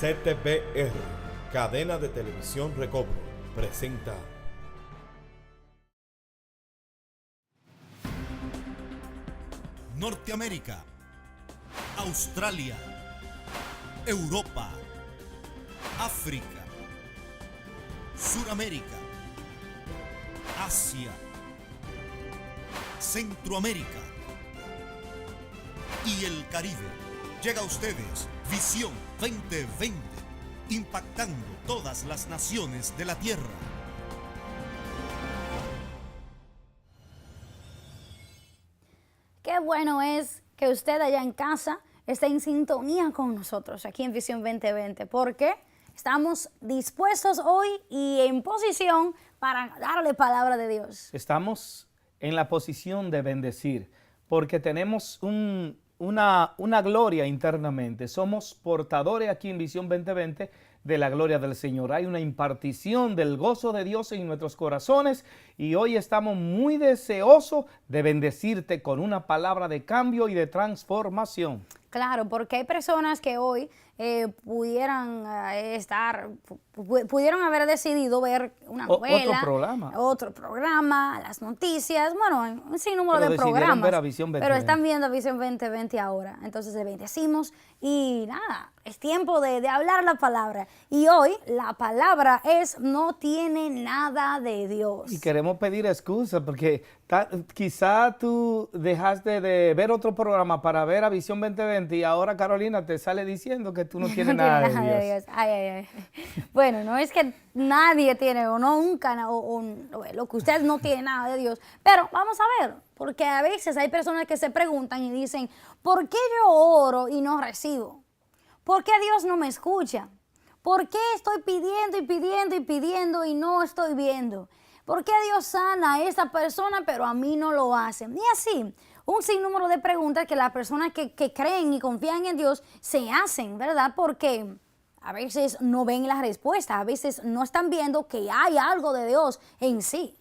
CTBR, cadena de televisión Recobro, presenta Norteamérica, Australia, Europa, África, Suramérica, Asia, Centroamérica y el Caribe. Llega a ustedes Visión 2020, impactando todas las naciones de la Tierra. Qué bueno es que usted allá en casa esté en sintonía con nosotros aquí en Visión 2020, porque estamos dispuestos hoy y en posición para darle palabra de Dios. Estamos en la posición de bendecir, porque tenemos una gloria internamente. Somos portadores aquí en Visión 2020 de la gloria del Señor. Hay una impartición del gozo de Dios en nuestros corazones y hoy estamos muy deseosos de bendecirte con una palabra de cambio y de transformación. Claro, porque hay personas que hoy pudieron haber decidido ver una novela, otro programa, las noticias, bueno, un sinnúmero de programas, ver a Visión 2020. Pero están viendo Visión 2020 ahora. Entonces le bendecimos y nada, es tiempo de hablar la palabra. Y hoy la palabra es: no tiene nada de Dios. Y queremos pedir excusas porque quizá tú dejaste de ver otro programa para ver a Visión 2020 y ahora Carolina te sale diciendo que tú no tienes nada de Dios. Ay. Bueno, no es que nadie tiene o nunca, o lo que usted no tiene nada de Dios, pero vamos a ver, porque a veces hay personas que se preguntan y dicen: ¿por qué yo oro y no recibo? ¿Por qué Dios no me escucha? ¿Por qué estoy pidiendo y pidiendo y pidiendo y no estoy viendo? ¿Por qué Dios sana a esa persona pero a mí no lo hace? Y así, un sinnúmero de preguntas que las personas que creen y confían en Dios se hacen, ¿verdad? Porque a veces no ven la respuesta, a veces no están viendo que hay algo de Dios en sí.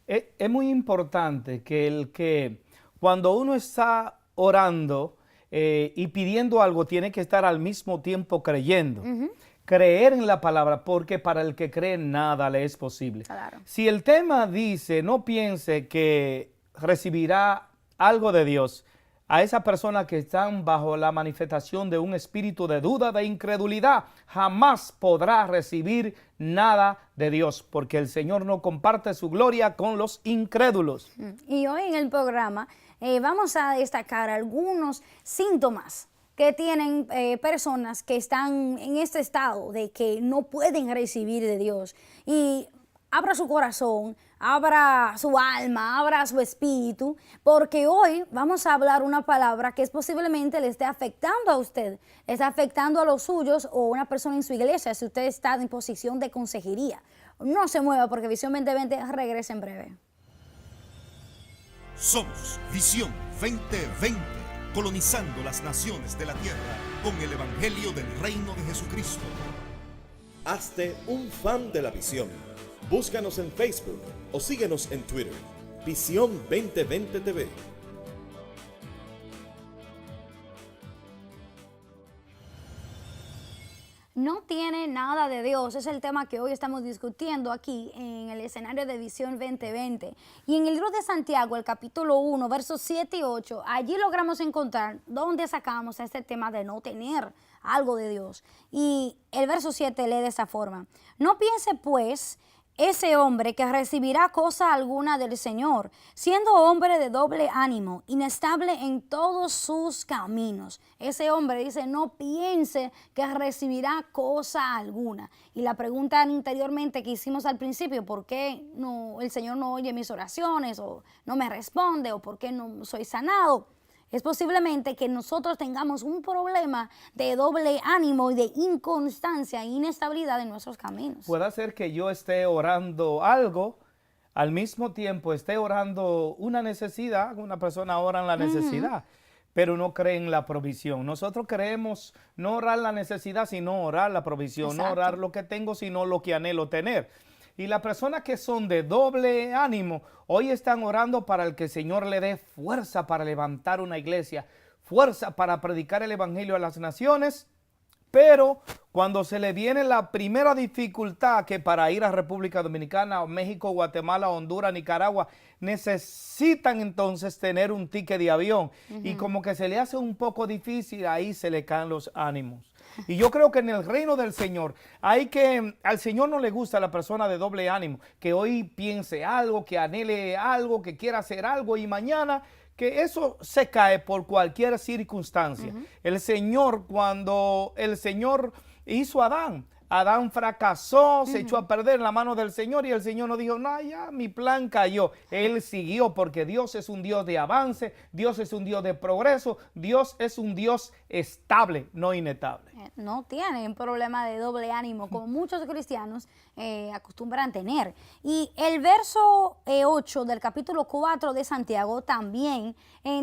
Es muy importante que cuando uno está orando y pidiendo algo, tiene que estar al mismo tiempo creyendo. Creer en la palabra, porque para el que cree nada le es posible. Claro. Si el tema dice, no piense que recibirá algo de Dios, a esa persona que están bajo la manifestación de un espíritu de duda, de incredulidad, jamás podrá recibir nada de Dios, porque el Señor no comparte su gloria con los incrédulos. Y hoy en el programa vamos a destacar algunos síntomas que tienen personas que están en este estado de que no pueden recibir de Dios. Y abra su corazón, abra su alma, abra su espíritu, porque hoy vamos a hablar una palabra que posiblemente le esté afectando a usted, le está afectando a los suyos o una persona en su iglesia, si usted está en posición de consejería. No se mueva, porque Visión 2020 regresa en breve. Somos Visión 2020, colonizando las naciones de la tierra con el Evangelio del Reino de Jesucristo. Hazte un fan de la visión. Búscanos en Facebook o síguenos en Twitter. Visión 2020 TV. No tiene nada de Dios, es el tema que hoy estamos discutiendo aquí en el escenario de Visión 2020. Y en el libro de Santiago, el capítulo 1, versos 7 y 8, allí logramos encontrar dónde sacamos este tema de no tener algo de Dios. Y el verso 7 lee de esta forma: no piense pues ese hombre que recibirá cosa alguna del Señor, siendo hombre de doble ánimo, inestable en todos sus caminos. Ese hombre dice: no piense que recibirá cosa alguna. Y la pregunta anteriormente que hicimos al principio: ¿por qué el Señor no oye mis oraciones, o no me responde, o por qué no soy sanado? Es posiblemente que nosotros tengamos un problema de doble ánimo y de inconstancia e inestabilidad en nuestros caminos. Puede ser que yo esté orando algo, al mismo tiempo esté orando una necesidad, una persona ora en la necesidad, pero no cree en la provisión. Nosotros creemos no orar la necesidad, sino orar la provisión. Exacto. No orar lo que tengo, sino lo que anhelo tener. Y las personas que son de doble ánimo, hoy están orando para el que el Señor le dé fuerza para levantar una iglesia, fuerza para predicar el evangelio a las naciones, pero cuando se le viene la primera dificultad, que para ir a República Dominicana, México, Guatemala, Honduras, Nicaragua, necesitan entonces tener un ticket de avión. Y como que se le hace un poco difícil, ahí se le caen los ánimos. Y yo creo que en el reino del Señor, al Señor no le gusta la persona de doble ánimo, que hoy piense algo, que anhele algo, que quiera hacer algo y mañana que eso se cae por cualquier circunstancia. El Señor, cuando el Señor hizo a Adán, Adán fracasó, se echó a perder en la mano del Señor y el Señor no dijo, no, ya mi plan cayó. Él siguió porque Dios es un Dios de avance, Dios es un Dios de progreso, Dios es un Dios estable, no inestable. No tienen problema de doble ánimo, como muchos cristianos acostumbran tener. Y el verso 8 del capítulo 4 de Santiago también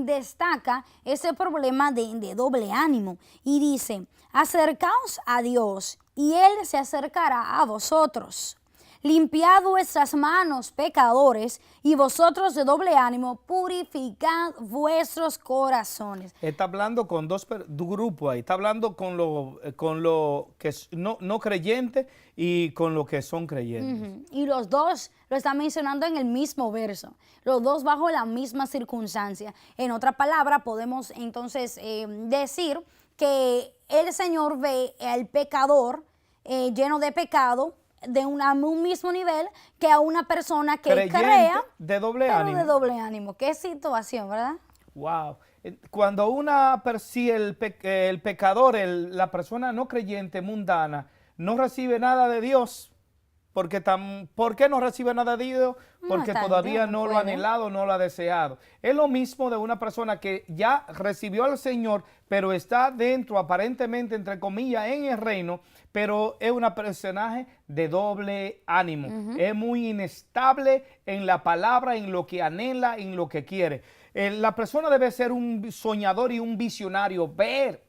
destaca ese problema de doble ánimo. Y dice, acercaos a Dios y Él se acercará a vosotros. Limpiad vuestras manos, pecadores, y vosotros de doble ánimo, purificad vuestros corazones. Está hablando con dos grupos ahí. Está hablando con lo que es no creyente y con lo que son creyentes. Y los dos lo están mencionando en el mismo verso. Los dos bajo la misma circunstancia. En otra palabra, podemos entonces decir que el Señor ve al pecador lleno de pecado, de un mismo nivel que a una persona que creyente, crea de doble pero ánimo. de doble ánimo. Qué situación, ¿verdad? Wow. Cuando si el pecador, la persona no creyente, mundana, no recibe nada de Dios, ¿por qué no recibe nada de Dios? Porque todavía no lo ha anhelado, no lo ha deseado. Es lo mismo de una persona que ya recibió al Señor, pero está dentro, aparentemente, entre comillas, en el reino, pero es un personaje de doble ánimo. Es muy inestable en la palabra, en lo que anhela, en lo que quiere. La persona debe ser un soñador y un visionario, ver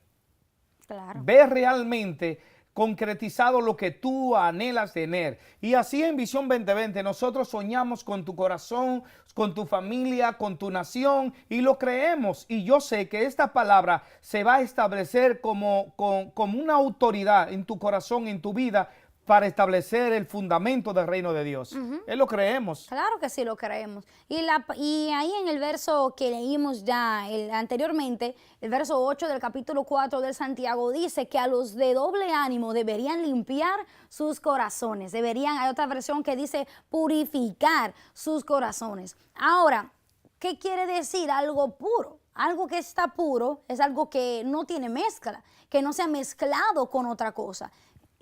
realmente concretizado lo que tú anhelas tener. Y así en Visión 2020 nosotros soñamos con tu corazón, con tu familia, con tu nación y lo creemos. Y yo sé que esta palabra se va a establecer como una autoridad en tu corazón, en tu vida, para establecer el fundamento del reino de Dios. Él lo creemos. Claro que sí lo creemos. Y ahí en el verso que leímos ya anteriormente, el verso 8 del capítulo 4 de Santiago dice que a los de doble ánimo deberían limpiar sus corazones. Hay otra versión que dice purificar sus corazones. Ahora, ¿qué quiere decir algo puro? Algo que está puro es algo que no tiene mezcla, que no se ha mezclado con otra cosa.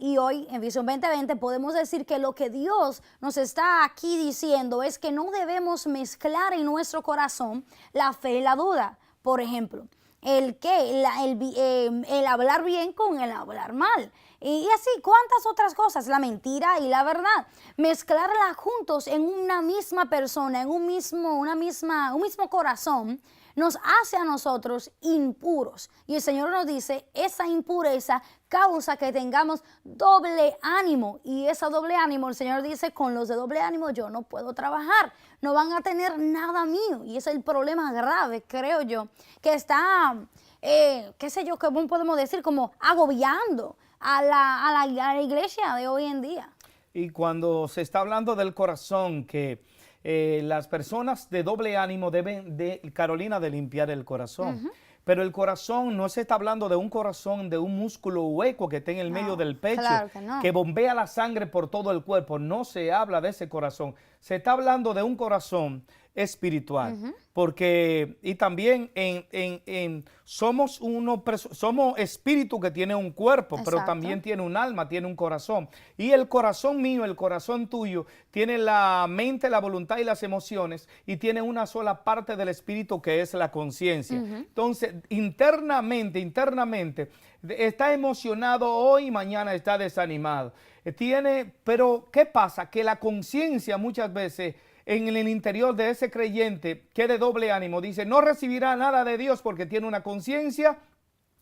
Y hoy en Visión 2020 podemos decir que lo que Dios nos está aquí diciendo es que no debemos mezclar en nuestro corazón la fe y la duda. Por ejemplo, el hablar bien con el hablar mal. Y así, ¿cuántas otras cosas? La mentira y la verdad. Mezclarla juntos en una misma persona, en un mismo corazón, nos hace a nosotros impuros. Y el Señor nos dice, esa impureza causa que tengamos doble ánimo. Y ese doble ánimo, el Señor dice, con los de doble ánimo yo no puedo trabajar. No van a tener nada mío. Y ese es el problema grave, creo yo, que está, ¿cómo podemos decir? Como agobiando a la iglesia de hoy en día. Y cuando se está hablando del corazón, que las personas de doble ánimo deben, Carolina, de limpiar el corazón. Pero el corazón no se está hablando de un corazón, de un músculo hueco que está en el medio del pecho, claro que bombea la sangre por todo el cuerpo. No se habla de ese corazón. Se está hablando de un corazón espiritual. Porque, y también somos espíritu que tiene un cuerpo, pero también tiene un alma, tiene un corazón. Y el corazón mío, el corazón tuyo, tiene la mente, la voluntad y las emociones, y tiene una sola parte del espíritu que es la conciencia. Entonces, internamente, está emocionado hoy y mañana está desanimado. Pero ¿qué pasa? Que la conciencia muchas veces en el interior de ese creyente que de doble ánimo dice, no recibirá nada de Dios porque tiene una conciencia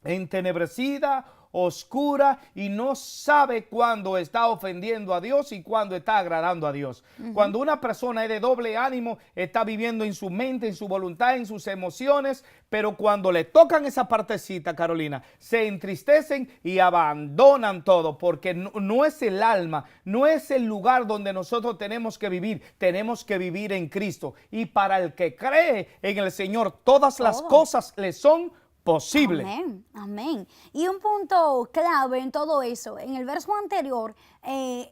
entenebrecida oscura y no sabe cuándo está ofendiendo a Dios y cuándo está agradando a Dios. Cuando una persona es de doble ánimo, está viviendo en su mente, en su voluntad, en sus emociones, pero cuando le tocan esa partecita, Carolina, se entristecen y abandonan todo, porque no es el alma, no es el lugar donde nosotros tenemos que vivir en Cristo. Y para el que cree en el Señor, todas las cosas le son posibles. Amén, amén. Y un punto clave en todo eso, en el verso anterior,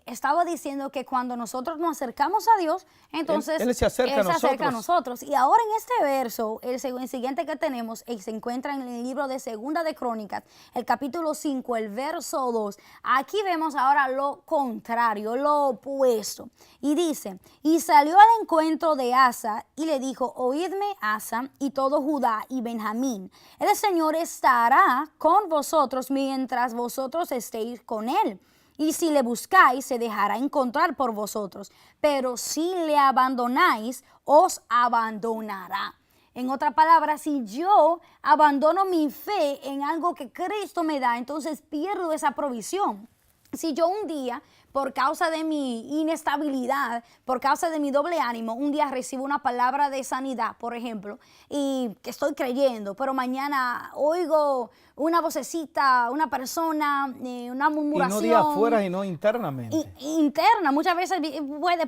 estaba diciendo que cuando nosotros nos acercamos a Dios, entonces Él se acerca a nosotros. Y ahora en este verso, el siguiente que tenemos, se encuentra en el libro de Segunda de Crónicas, el capítulo 5, el verso 2. Aquí vemos ahora lo contrario, lo opuesto. Y dice, y salió al encuentro de Asa y le dijo, oídme Asa y todo Judá y Benjamín, el Señor estará con vosotros mientras vosotros estéis con él. Y si le buscáis, se dejará encontrar por vosotros. Pero si le abandonáis, os abandonará. En otras palabras, si yo abandono mi fe en algo que Cristo me da, entonces pierdo esa provisión. Si yo un día, por causa de mi inestabilidad, por causa de mi doble ánimo, un día recibo una palabra de sanidad, por ejemplo, y que estoy creyendo, pero mañana oigo una vocecita, una persona, una murmuración. Y no de afuera y no internamente. Interna, muchas veces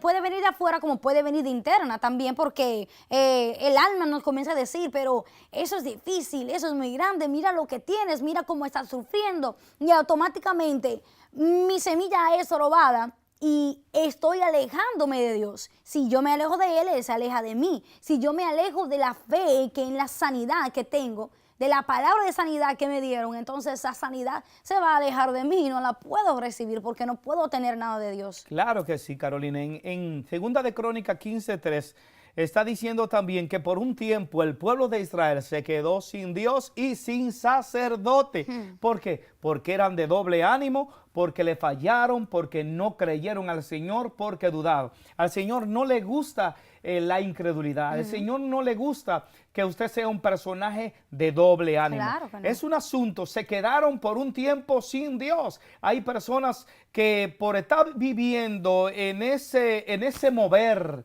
puede venir de afuera como puede venir de interna también, porque el alma nos comienza a decir, pero eso es difícil, eso es muy grande, mira lo que tienes, mira cómo estás sufriendo, y automáticamente mi semilla es robada y estoy alejándome de Dios. Si yo me alejo de Él, Él se aleja de mí. Si yo me alejo de la fe que en la sanidad que tengo, de la palabra de sanidad que me dieron, entonces esa sanidad se va a alejar de mí y no la puedo recibir porque no puedo tener nada de Dios. Claro que sí, Carolina. En Segunda de Crónicas 15:3 está diciendo también que por un tiempo el pueblo de Israel se quedó sin Dios y sin sacerdote. ¿Por qué? Porque eran de doble ánimo, porque le fallaron, porque no creyeron al Señor, porque dudaron. Al Señor no le gusta la incredulidad. Al Señor no le gusta que usted sea un personaje de doble ánimo. Claro que no. Es un asunto, se quedaron por un tiempo sin Dios. Hay personas que por estar viviendo en ese mover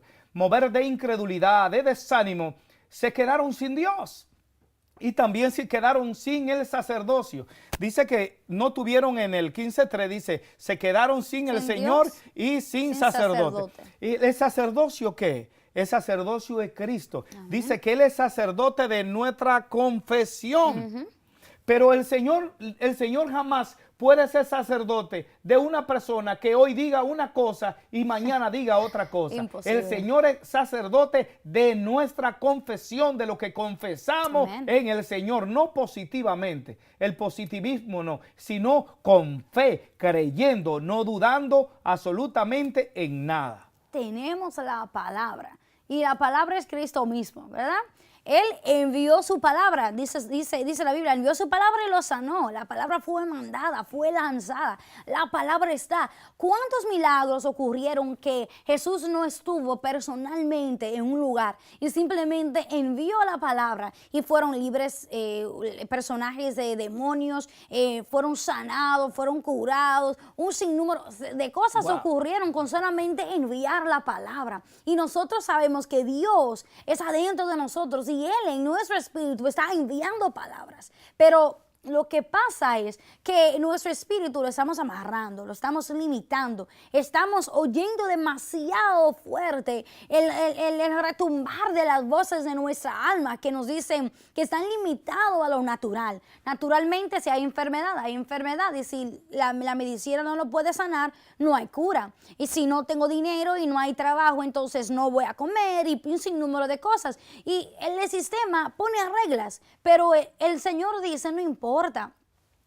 de incredulidad, de desánimo, se quedaron sin Dios. Y también se quedaron sin el sacerdocio. Dice que no tuvieron en el 15:3, dice, se quedaron sin el Señor Dios y sin sacerdote. ¿Y el sacerdocio qué? El sacerdocio es Cristo. Dice que Él es sacerdote de nuestra confesión. Pero el Señor jamás puede ser sacerdote de una persona que hoy diga una cosa y mañana diga otra cosa. Imposible. El Señor es sacerdote de nuestra confesión, de lo que confesamos en el Señor, no positivamente. El positivismo no, sino con fe, creyendo, no dudando absolutamente en nada. Tenemos la palabra y la palabra es Cristo mismo, ¿verdad? Él envió su palabra, dice la Biblia, envió su palabra y lo sanó. La palabra fue mandada, fue lanzada. La palabra está. ¿Cuántos milagros ocurrieron que Jesús no estuvo personalmente en un lugar y simplemente envió la palabra y fueron libres personajes de demonios, fueron sanados, fueron curados, un sinnúmero de cosas ocurrieron con solamente enviar la palabra? Y nosotros sabemos que Dios es adentro de nosotros y Él en nuestro espíritu está enviando palabras. Pero lo que pasa es que nuestro espíritu lo estamos amarrando, lo estamos limitando, estamos oyendo demasiado fuerte el retumbar de las voces de nuestra alma que nos dicen que están limitados a lo natural. Naturalmente, si hay enfermedad, y si la medicina no lo puede sanar, no hay cura. Y si no tengo dinero y no hay trabajo, entonces no voy a comer y un sinnúmero de cosas. Y el sistema pone reglas, pero el Señor dice, no importa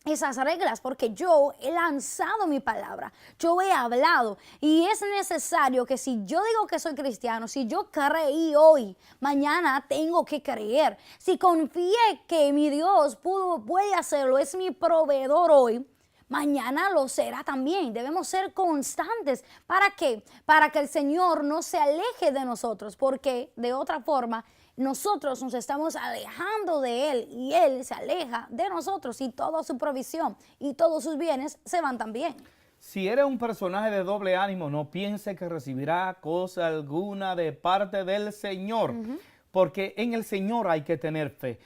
esas reglas, porque yo he lanzado mi palabra, yo he hablado, y es necesario que si yo digo que soy cristiano, si yo creí hoy, mañana tengo que creer. Si confié que mi Dios puede hacerlo, es mi proveedor hoy, mañana lo será también. Debemos ser constantes. ¿Para qué? Para que el Señor no se aleje de nosotros, porque de otra forma nosotros nos estamos alejando de Él y Él se aleja de nosotros y toda su provisión y todos sus bienes se van también. Si eres un personaje de doble ánimo, no piense que recibirá cosa alguna de parte del Señor, porque en el Señor hay que tener fe.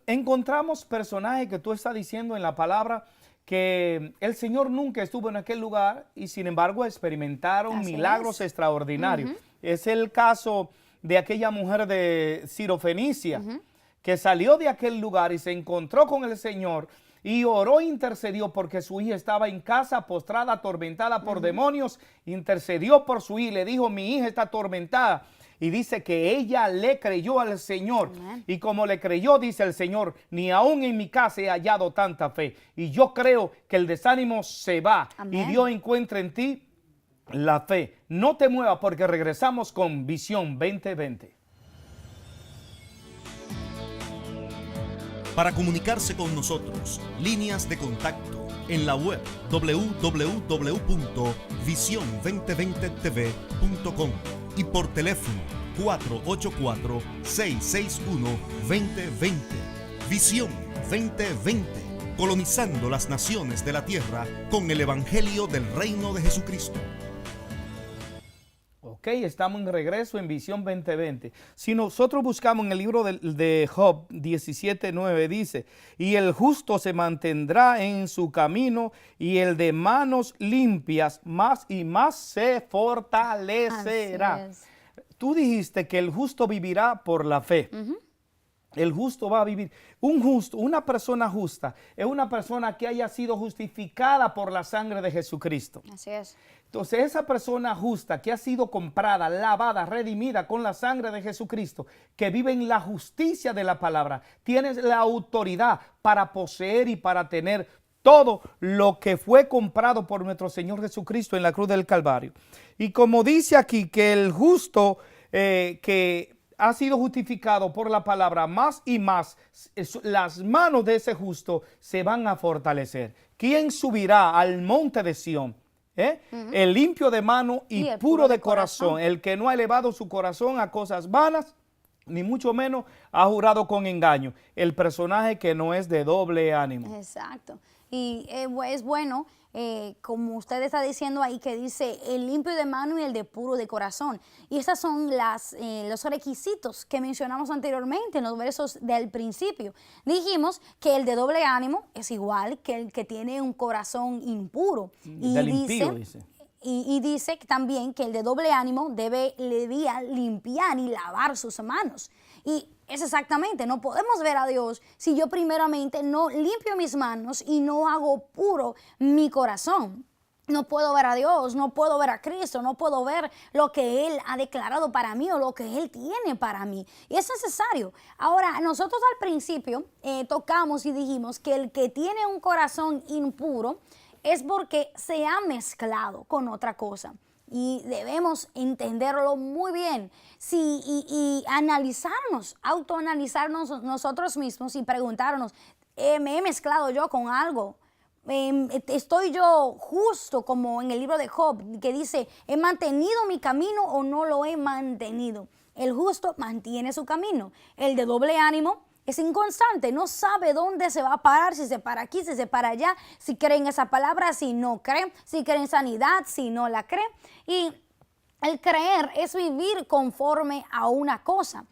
Encontramos personajes que tú estás diciendo en la palabra que el Señor nunca estuvo en aquel lugar y sin embargo experimentaron milagros extraordinarios. Es el caso de aquella mujer de Sirofenicia que salió de aquel lugar y se encontró con el Señor y oró e intercedió porque su hija estaba en casa postrada, atormentada por demonios. Intercedió por su hija y le dijo, mi hija está atormentada. Y dice que ella le creyó al Señor. Amén. Y como le creyó, dice el Señor, ni aún en mi casa he hallado tanta fe. Y yo creo que el desánimo se va. Amén. Y Dios encuentra en ti la fe. No te muevas porque regresamos con Visión 2020. Para comunicarse con nosotros, líneas de contacto en la web www.vision2020tv.com y por teléfono 484-661-2020. Visión 2020, colonizando las naciones de la tierra con el Evangelio del Reino de Jesucristo. Ok, estamos en regreso en Visión 2020. Si nosotros buscamos en el libro de Job 17:9 dice, y el justo se mantendrá en su camino y el de manos limpias más y más se fortalecerá. Tú dijiste que el justo vivirá por la fe. El justo va a vivir. Un justo, una persona justa, es una persona que haya sido justificada por la sangre de Jesucristo. Así es. Entonces esa persona justa que ha sido comprada, lavada, redimida con la sangre de Jesucristo, que vive en la justicia de la palabra, tiene la autoridad para poseer y para tener todo lo que fue comprado por nuestro Señor Jesucristo en la cruz del Calvario. Y como dice aquí que el justo que ha sido justificado por la palabra, más y más las manos de ese justo se van a fortalecer. ¿Quién subirá al monte de Sión? El limpio de mano y el puro de corazón, el que no ha elevado su corazón a cosas vanas, ni mucho menos ha jurado con engaño. El personaje que no es de doble ánimo. Exacto. Y es bueno, como usted está diciendo ahí, que dice el limpio de mano y el de puro de corazón. Y esos son los requisitos que mencionamos anteriormente en los versos del principio. Dijimos que el de doble ánimo es igual que el que tiene un corazón impuro. Y dice también que el de doble ánimo debía limpiar y lavar sus manos. Y es exactamente, no podemos ver a Dios si yo primeramente no limpio mis manos y no hago puro mi corazón. No puedo ver a Dios, no puedo ver a Cristo, no puedo ver lo que Él ha declarado para mí o lo que Él tiene para mí. Y es necesario. Ahora, nosotros al principio tocamos y dijimos que el que tiene un corazón impuro es porque se ha mezclado con otra cosa. Y debemos entenderlo muy bien y analizarnos, autoanalizarnos nosotros mismos y preguntarnos, ¿me he mezclado yo con algo? ¿Estoy yo justo como en el libro de Job que dice, ¿he mantenido mi camino o no lo he mantenido? El justo mantiene su camino. El de doble ánimo es inconstante, no sabe dónde se va a parar, si se para aquí, si se para allá, si cree en esa palabra, si no cree, si cree en sanidad, si no la cree. Y el creer es vivir conforme a una cosa.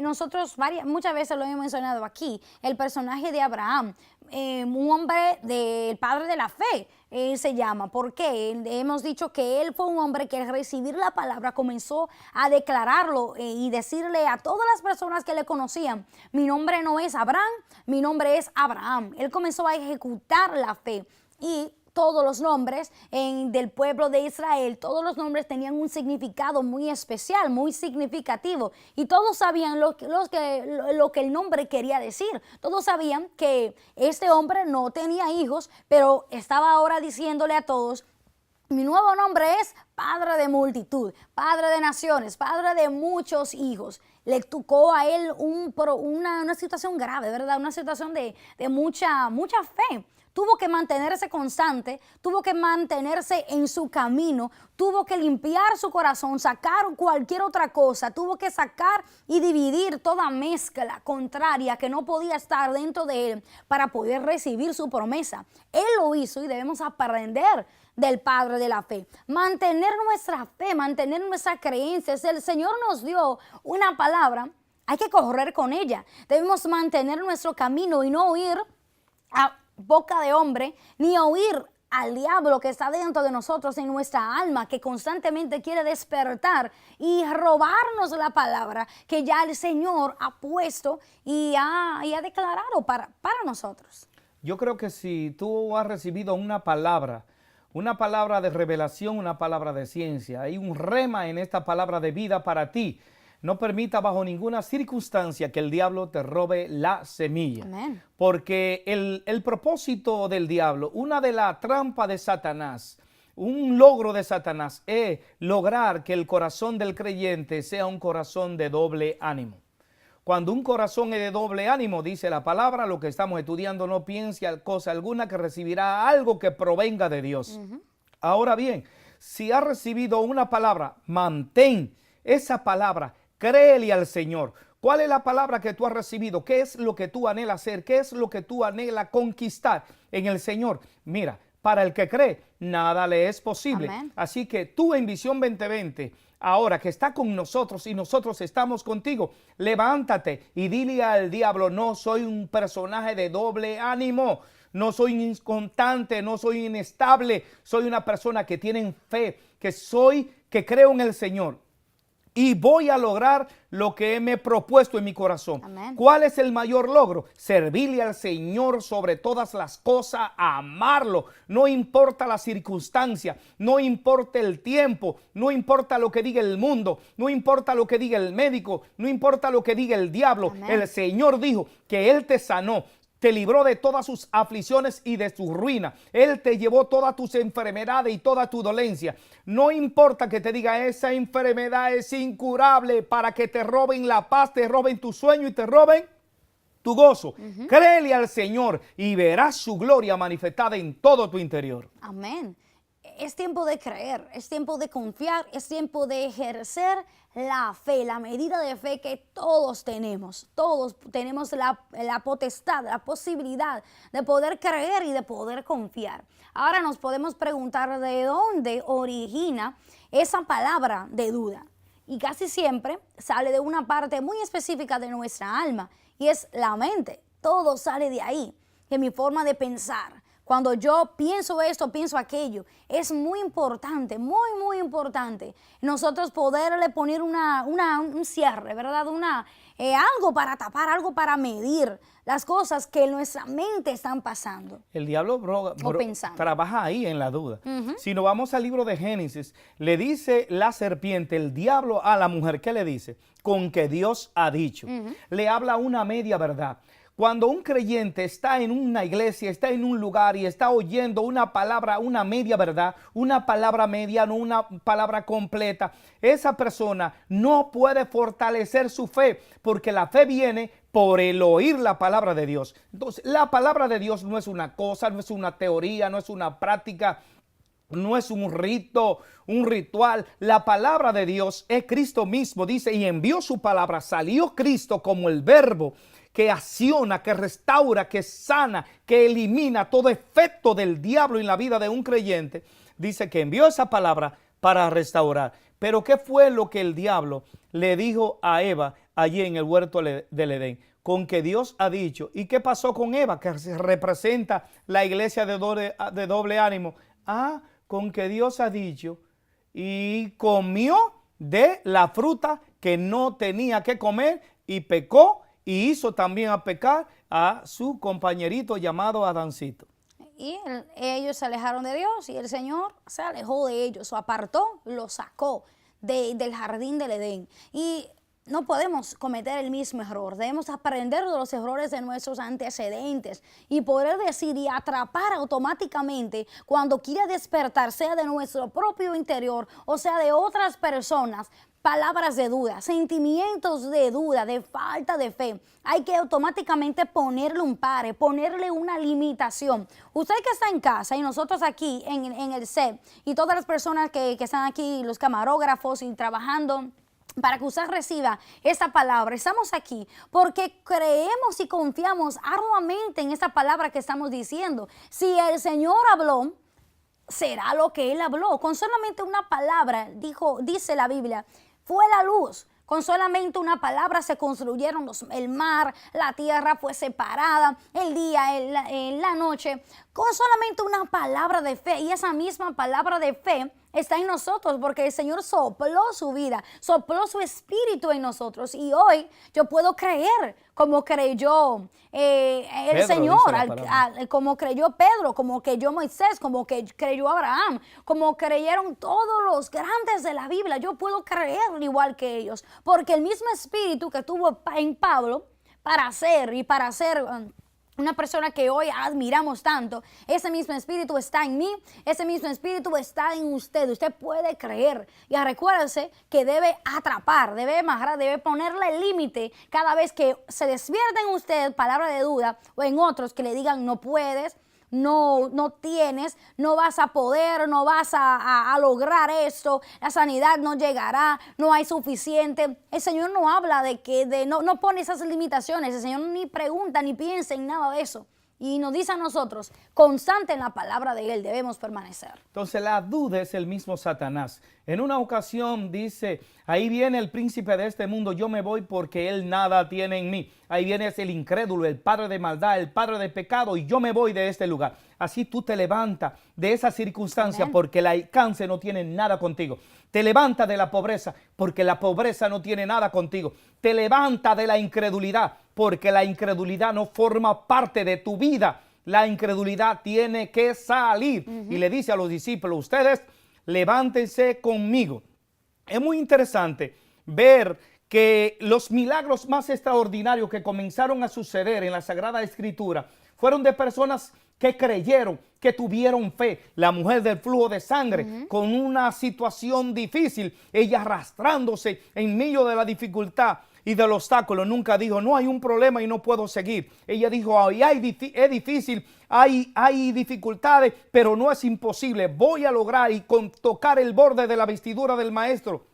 Nosotros muchas veces lo hemos mencionado aquí, el personaje de Abraham, un hombre del padre de la fe, se llama. ¿Por qué? Hemos dicho que él fue un hombre que al recibir la palabra comenzó a declararlo y decirle a todas las personas que le conocían, mi nombre no es Abraham, mi nombre es Abraham. Él comenzó a ejecutar la fe y todos los nombres del pueblo de Israel, todos los nombres tenían un significado muy especial, muy significativo. Y todos sabían lo que el nombre quería decir. Todos sabían que este hombre no tenía hijos, pero estaba ahora diciéndole a todos, mi nuevo nombre es Padre de multitud, Padre de naciones, Padre de muchos hijos. le tocó a él una situación grave, ¿verdad? Una situación de mucha fe. Tuvo que mantenerse constante, tuvo que mantenerse en su camino, tuvo que limpiar su corazón, sacar cualquier otra cosa, tuvo que sacar y dividir toda mezcla contraria que no podía estar dentro de él para poder recibir su promesa. Él lo hizo y debemos aprender del Padre de la fe. Mantener nuestra fe, mantener nuestra creencia. Si el Señor nos dio una palabra, hay que correr con ella. Debemos mantener nuestro camino y no ir a boca de hombre, ni oír al diablo que está dentro de nosotros, en nuestra alma, que constantemente quiere despertar y robarnos la palabra que ya el Señor ha puesto y ha declarado para nosotros. Yo creo que si tú has recibido una palabra de revelación, una palabra de ciencia, hay un rema en esta palabra de vida para ti. No permita bajo ninguna circunstancia que el diablo te robe la semilla. Amén. Porque el propósito del diablo, una de las trampas de Satanás, un logro de Satanás es lograr que el corazón del creyente sea un corazón de doble ánimo. Cuando un corazón es de doble ánimo, dice la palabra, lo que estamos estudiando, no piense cosa alguna que recibirá algo que provenga de Dios. Ahora bien, si has recibido una palabra, mantén esa palabra. Créele al Señor. ¿Cuál es la palabra que tú has recibido? ¿Qué es lo que tú anhelas hacer? ¿Qué es lo que tú anhelas conquistar en el Señor? Mira, para el que cree, nada le es posible. Amén. Así que tú en Visión 2020, ahora que está con nosotros y nosotros estamos contigo, levántate y dile al diablo, no soy un personaje de doble ánimo. No soy inconstante, no soy inestable. Soy una persona que tiene fe, que creo en el Señor. Y voy a lograr lo que me he propuesto en mi corazón. Amén. ¿Cuál es el mayor logro? Servirle al Señor sobre todas las cosas, amarlo. No importa la circunstancia, no importa el tiempo, no importa lo que diga el mundo, no importa lo que diga el médico, no importa lo que diga el diablo. Amén. El Señor dijo que Él te sanó. Te libró de todas sus aflicciones y de su ruina. Él te llevó todas tus enfermedades y toda tu dolencia. No importa que te diga esa enfermedad es incurable, para que te roben la paz, te roben tu sueño y te roben tu gozo. Créele al Señor y verás su gloria manifestada en todo tu interior. Amén. Es tiempo de creer, es tiempo de confiar, es tiempo de ejercer la fe, la medida de fe que todos tenemos. Todos tenemos la potestad, la posibilidad de poder creer y de poder confiar. Ahora nos podemos preguntar de dónde origina esa palabra de duda. Y casi siempre sale de una parte muy específica de nuestra alma, y es la mente. Todo sale de ahí, de mi forma de pensar. Cuando yo pienso esto, pienso aquello. Es muy importante, muy importante nosotros poderle poner un cierre, ¿verdad? Algo para tapar, algo para medir las cosas que en nuestra mente están pasando. El diablo trabaja ahí en la duda. Si nos vamos al libro de Génesis, le dice la serpiente, el diablo a la mujer, ¿qué le dice? Con que Dios ha dicho. Le habla una media verdad. Cuando un creyente está en una iglesia, está en un lugar y está oyendo una palabra, una media verdad, una palabra media, no una palabra completa, esa persona no puede fortalecer su fe, porque la fe viene por el oír la palabra de Dios. Entonces, la palabra de Dios no es una cosa, no es una teoría, no es una práctica, no es un rito, un ritual. La palabra de Dios es Cristo mismo. Dice, y envió su palabra, salió Cristo como el verbo que acciona, que restaura, que sana, que elimina todo efecto del diablo en la vida de un creyente. Dice que envió esa palabra para restaurar. Pero ¿qué fue lo que el diablo le dijo a Eva allí en el huerto del Edén? Con que Dios ha dicho. ¿Y qué pasó con Eva, que representa la iglesia de doble ánimo? Con que Dios ha dicho, y comió de la fruta que no tenía que comer y pecó, y hizo también a pecar a su compañerito llamado Adancito. Y ellos se alejaron de Dios y el Señor se alejó de ellos, o apartó, lo sacó del jardín del Edén. Y no podemos cometer el mismo error. Debemos aprender de los errores de nuestros antecedentes y poder decir y atrapar automáticamente cuando quiera despertar, sea de nuestro propio interior o sea de otras personas, palabras de duda, sentimientos de duda, de falta de fe, hay que automáticamente ponerle un pare, ponerle una limitación. Usted que está en casa y nosotros aquí en el set y todas las personas que están aquí, los camarógrafos y trabajando, para que usted reciba esta palabra. Estamos aquí porque creemos y confiamos arduamente en esta palabra que estamos diciendo. Si el Señor habló, será lo que Él habló. Con solamente una palabra, dice la Biblia, fue la luz. Con solamente una palabra se construyeron el mar, la tierra fue separada, el día, la noche. Con solamente una palabra de fe, y esa misma palabra de fe está en nosotros porque el Señor sopló su vida, sopló su espíritu en nosotros. Y hoy yo puedo creer como creyó el Señor, como creyó Pedro, como creyó Moisés, como que creyó Abraham, como creyeron todos los grandes de la Biblia. Yo puedo creer igual que ellos, porque el mismo espíritu que tuvo en Pablo para ser una persona que hoy admiramos tanto, ese mismo espíritu está en mí, ese mismo espíritu está en usted. Usted puede creer. Y recuérdese que debe atrapar, debe amarrar, debe ponerle el límite cada vez que se despierta en usted palabra de duda o en otros que le digan no puedes, no tienes, no vas a poder, no vas a lograr esto, la sanidad no llegará, no hay suficiente. El Señor no habla no pone esas limitaciones. El Señor ni pregunta ni piensa en nada de eso. Y nos dice a nosotros, constante en la palabra de Él, debemos permanecer. Entonces la duda es el mismo Satanás. En una ocasión dice, ahí viene el príncipe de este mundo, yo me voy porque él nada tiene en mí. Ahí viene el incrédulo, el padre de maldad, el padre de pecado, y yo me voy de este lugar. Así tú te levantas de esa circunstancia. Amén. Porque el alcance no tiene nada contigo. Te levantas de la pobreza porque la pobreza no tiene nada contigo. Te levantas de la incredulidad porque la incredulidad no forma parte de tu vida. La incredulidad tiene que salir. Y le dice a los discípulos, ustedes levántense conmigo. Es muy interesante ver que los milagros más extraordinarios que comenzaron a suceder en la Sagrada Escritura fueron de personas que creyeron, que tuvieron fe. La mujer del flujo de sangre, con una situación difícil, ella arrastrándose en medio de la dificultad y del obstáculo, nunca dijo, no hay un problema y no puedo seguir. Ella dijo, es difícil, hay dificultades, pero no es imposible. Voy a lograr y con tocar el borde de la vestidura del maestro.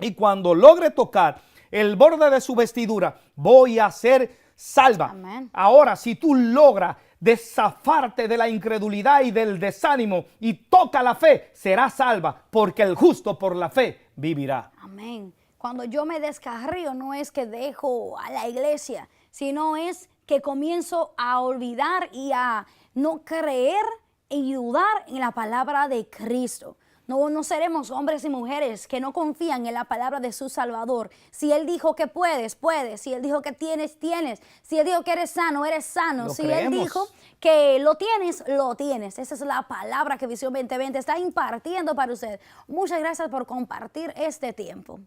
Y cuando logre tocar el borde de su vestidura, voy a ser salva. Amén. Ahora, si tú logras desafarte de la incredulidad y del desánimo y toca la fe, serás salva, porque el justo por la fe vivirá. Amén. Cuando yo me descarrío, no es que dejo a la iglesia, sino es que comienzo a olvidar y a no creer y dudar en la palabra de Cristo. No seremos hombres y mujeres que no confían en la palabra de su Salvador. Si Él dijo que puedes, puedes. Si Él dijo que tienes, tienes. Si Él dijo que eres sano, eres sano. Si Él dijo que lo tienes, lo tienes. Esa es la palabra que Visión 2020 está impartiendo para usted. Muchas gracias por compartir este tiempo.